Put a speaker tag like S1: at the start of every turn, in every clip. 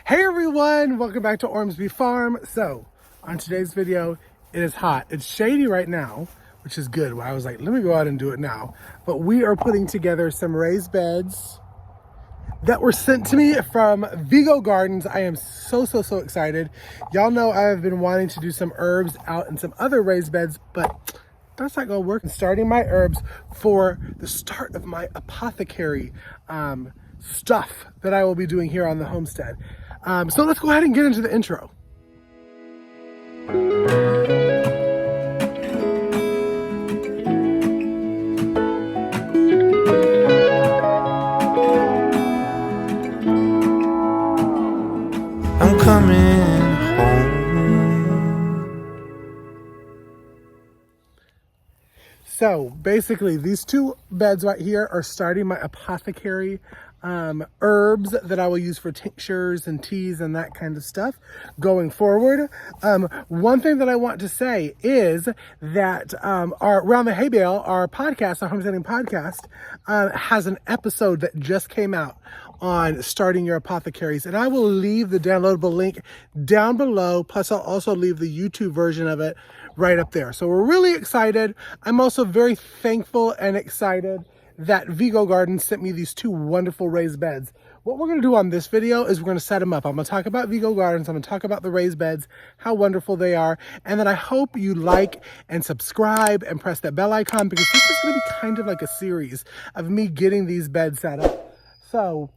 S1: Hey everyone, welcome back to Ormsby Farm. So, on today's video, it is hot. It's shady right now, which is good. I was like, let me go out and do it now. But we are putting together some raised beds that were sent to me from Vigo Gardens. I am so excited. Y'all know I have been wanting to do some herbs out in some other raised beds, but that's not gonna work. I'm starting my herbs for the start of my apothecary stuff that I will be doing here on the homestead. So let's go ahead and get into the intro.
S2: I'm coming home.
S1: So basically these two beds right here are starting my apothecary herbs that I will use for tinctures and teas and that kind of stuff going forward. One thing that I want to say is that our Around the Hay Bale, our podcast, our homesteading podcast, has an episode that just came out on starting your apothecaries, and I will leave the downloadable link down below. Plus I'll also leave the YouTube version of it right up there. So we're really excited. I'm also very thankful and excited that Vigo Gardens sent me these two wonderful raised beds. What we're going to do on this video is we're going to set them up. I'm going to talk about Vigo Gardens. I'm going to talk about the raised beds, how wonderful they are. And then I hope you like and subscribe and press that bell icon, because this is going to be kind of like a series of me getting these beds set up. So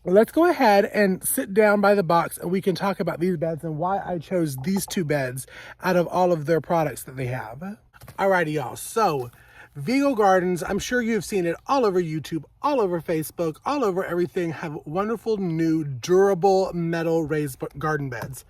S1: let's go ahead and sit down by the box and we can talk about these beds and why I chose these two beds out of all of their products that they have. Alrighty, y'all. So Vigo Gardens, I'm sure you've seen it all over YouTube, all over Facebook, all over everything, have wonderful new durable metal raised garden beds.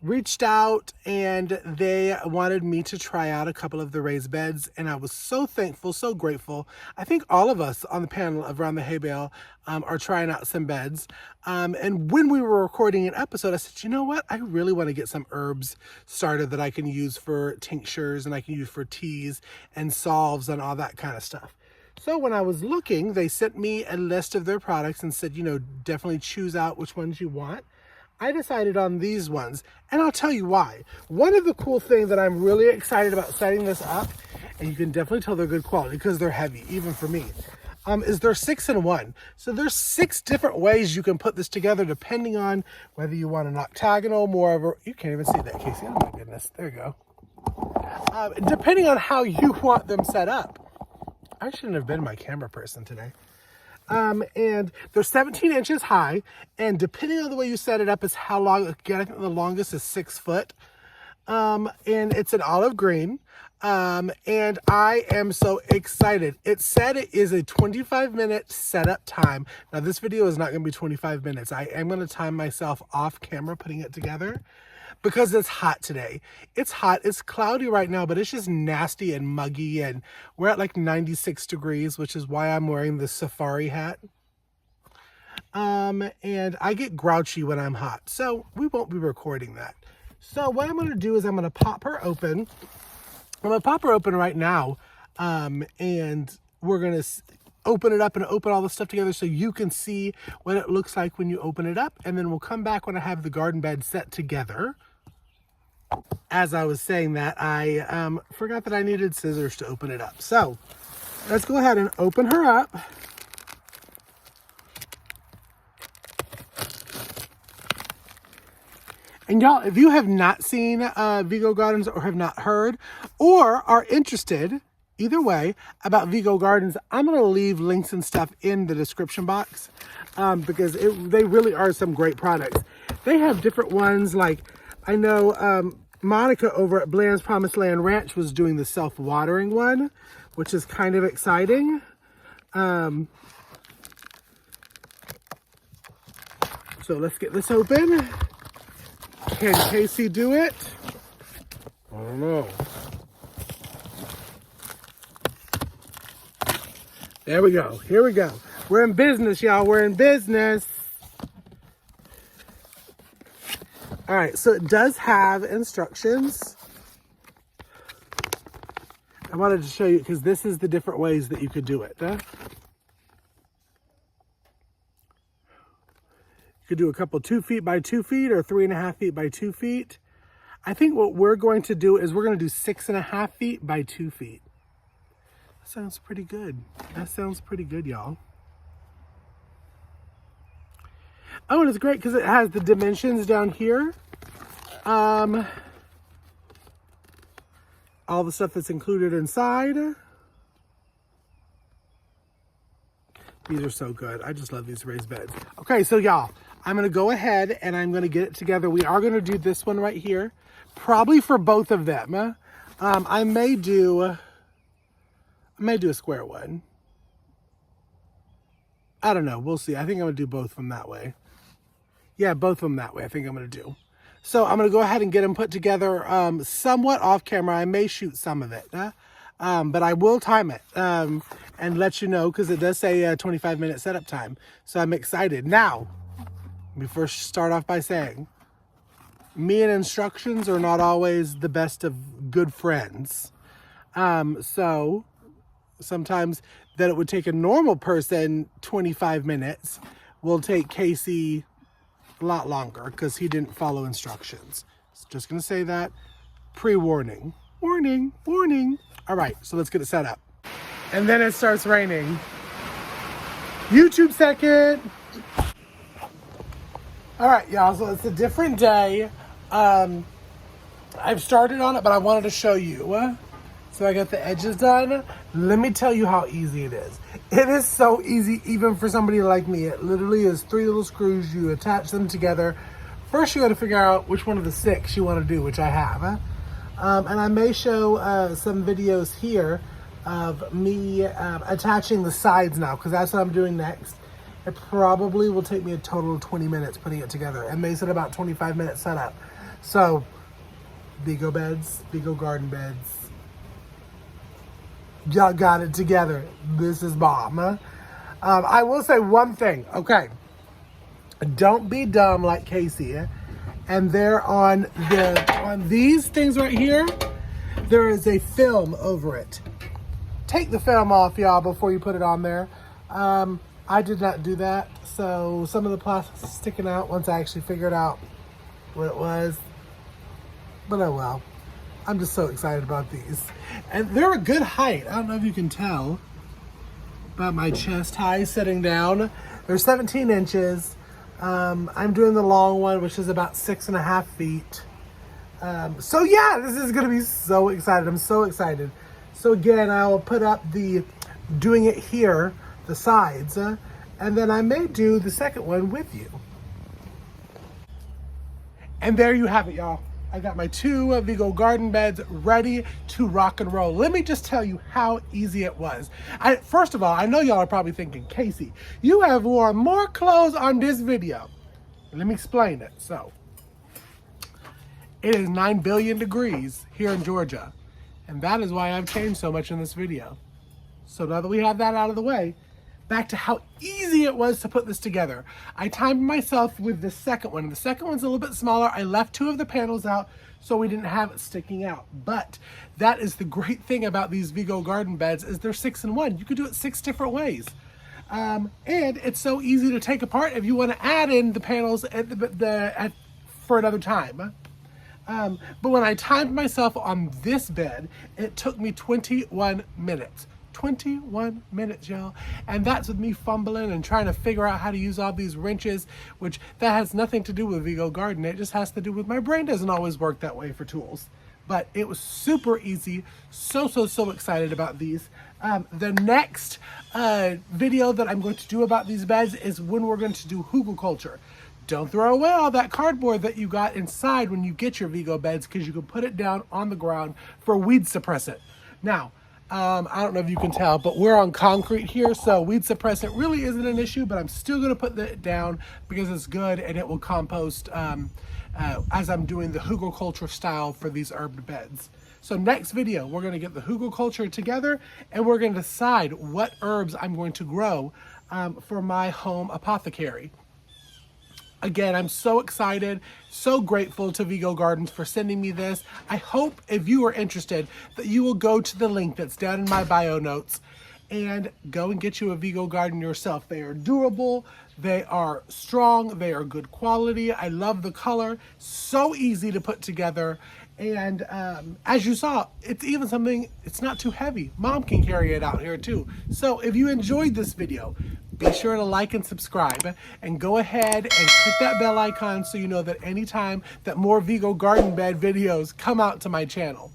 S1: Reached out and they wanted me to try out a couple of the raised beds, and I was so thankful, so grateful. I think all of us on the panel of Around the Hay Bale are trying out some beds. And when we were recording an episode, I said, you know what? I really want to get some herbs started that I can use for tinctures and I can use for teas and salves and all that kind of stuff. So when I was looking, they sent me a list of their products and said, you know, definitely choose out which ones you want. I decided on these ones, and I'll tell you why. One of the cool things that I'm really excited about setting this up, and you can definitely tell they're good quality because they're heavy, even for me, is they're 6-in-1. So there's 6 different ways you can put this together depending on whether you want an octagonal, more of a, you can't even see that, Casey, oh my goodness, there you go. Depending on how you want them set up. I shouldn't have been my camera person today. And they're 17 inches high, and depending on the way you set it up is how long. Again, I think the longest is 6 foot. And it's an olive green. And I am so excited. It said it is a 25-minute setup time. Now this video is not going to be 25 minutes. I am going to time myself off camera putting it together, because it's hot today. It's hot, it's cloudy right now, but it's just nasty and muggy, and we're at like 96 degrees, which is why I'm wearing this safari hat. And I get grouchy when I'm hot, so we won't be recording that. So what I'm gonna do is I'm gonna pop her open. I'm gonna pop her open right now, and we're gonna open it up and open all the stuff together so you can see what it looks like when you open it up, and then we'll come back when I have the garden bed set together. As I was saying that, I forgot that I needed scissors to open it up. So let's go ahead and open her up. And y'all, if you have not seen Vigo Gardens or have not heard or are interested, either way, about Vigo Gardens, I'm going to leave links and stuff in the description box, because they really are some great products. They have different ones, like I know Monica over at Bland's Promised Land Ranch was doing the self-watering one, which is kind of exciting. So let's get this open. Can Casey do it? I don't know. There we go. Here we go. We're in business, y'all. We're in business. All right, so it does have instructions. I wanted to show you because this is the different ways that you could do it. You could do a couple 2 feet by 2 feet or 3.5 feet by 2 feet. I think what we're going to do is we're going to do 6.5 feet by 2 feet. That sounds pretty good. That sounds pretty good, y'all. Oh, and it's great because it has the dimensions down here. All the stuff that's included inside. These are so good. I just love these raised beds. Okay, so y'all, I'm going to go ahead and I'm going to get it together. We are going to do this one right here. Probably for both of them. I may do a square one. I don't know. We'll see. I think I'm going to do both of them that way. Yeah, both of them that way. I think I'm going to do. So I'm going to go ahead and get them put together somewhat off camera. I may shoot some of it. But I will time it and let you know because it does say 25-minute setup time. So I'm excited. Now, let me first start off by saying, me and instructions are not always the best of good friends. So sometimes that it would take a normal person 25 minutes will take Casey a lot longer because he didn't follow instructions. So just going to say that. Pre-warning. Warning, warning. All right, so let's get it set up. And then it starts raining. YouTube second. All right, y'all, so it's a different day. I've started on it, but I wanted to show you. So I got the edges done. Let me tell you how easy it is. It is so easy, even for somebody like me. It literally is 3 little screws. You attach them together. First, you got to figure out which one of the 6 you want to do, which I have. And I may show some videos here of me attaching the sides now, because that's what I'm doing next. It probably will take me a total of 20 minutes putting it together. And May said about 25 minutes setup. So, Vigo beds, Vigo garden beds. Y'all got it together. This is bomb. Huh? I will say one thing. Okay. Don't be dumb like Casey. And there on these things right here, there is a film over it. Take the film off, y'all, before you put it on there. I did not do that. So some of the plastic is sticking out once I actually figured out what it was. But oh well. I'm just so excited about these. And they're a good height. I don't know if you can tell about my chest high sitting down. They're 17 inches. I'm doing the long one, which is about 6.5 feet. So yeah, this is gonna be so excited. I'm so excited. So again, I will put up doing it here, the sides, and then I may do the second one with you. And there you have it, y'all. I got my 2 Vigo garden beds ready to rock and roll. Let me just tell you how easy it was. First of all, I know y'all are probably thinking, Casey, you have worn more clothes on this video. Let me explain it. So, it is 9 billion degrees here in Georgia. And that is why I've changed so much in this video. So now that we have that out of the way, back to how easy it was to put this together. I timed myself with the second one. The second one's a little bit smaller. I left 2 of the panels out so we didn't have it sticking out. But that is the great thing about these Vigo garden beds is they're 6 in 1. You could do it 6 different ways. And it's so easy to take apart if you want to add in the panels for another time. But when I timed myself on this bed, it took me 21 minutes. 21 minutes, y'all. And that's with me fumbling and trying to figure out how to use all these wrenches, which that has nothing to do with Vigo Garden. It just has to do with my brain doesn't always work that way for tools. But it was super easy. So excited about these. The next video that I'm going to do about these beds is when we're going to do hugelkultur. Don't throw away all that cardboard that you got inside when you get your Vigo beds, because you can put it down on the ground for weed suppressant. Now, I don't know if you can tell, but we're on concrete here, so weed suppressant really isn't an issue, but I'm still going to put it down because it's good and it will compost as I'm doing the hugelkultur style for these herb beds. So next video, we're going to get the hugelkultur together and we're going to decide what herbs I'm going to grow for my home apothecary. Again, I'm so excited, so grateful to Vigo Gardens for sending me this. I hope if you are interested that you will go to the link that's down in my bio notes and go and get you a Vigo garden yourself. They are durable, they are strong, they are good quality. I love the color, so easy to put together. And as you saw, it's even something, it's not too heavy. Mom can carry it out here too. So if you enjoyed this video, be sure to like and subscribe, and go ahead and click that bell icon so you know that anytime that more Vigo garden bed videos come out to my channel.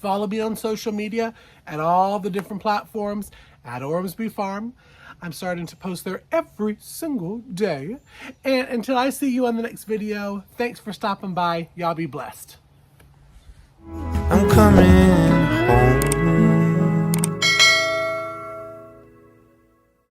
S1: Follow me on social media at all the different platforms at Ormsby Farm. I'm starting to post there every single day. And until I see you on the next video, thanks for stopping by. Y'all be blessed.
S2: I'm coming home.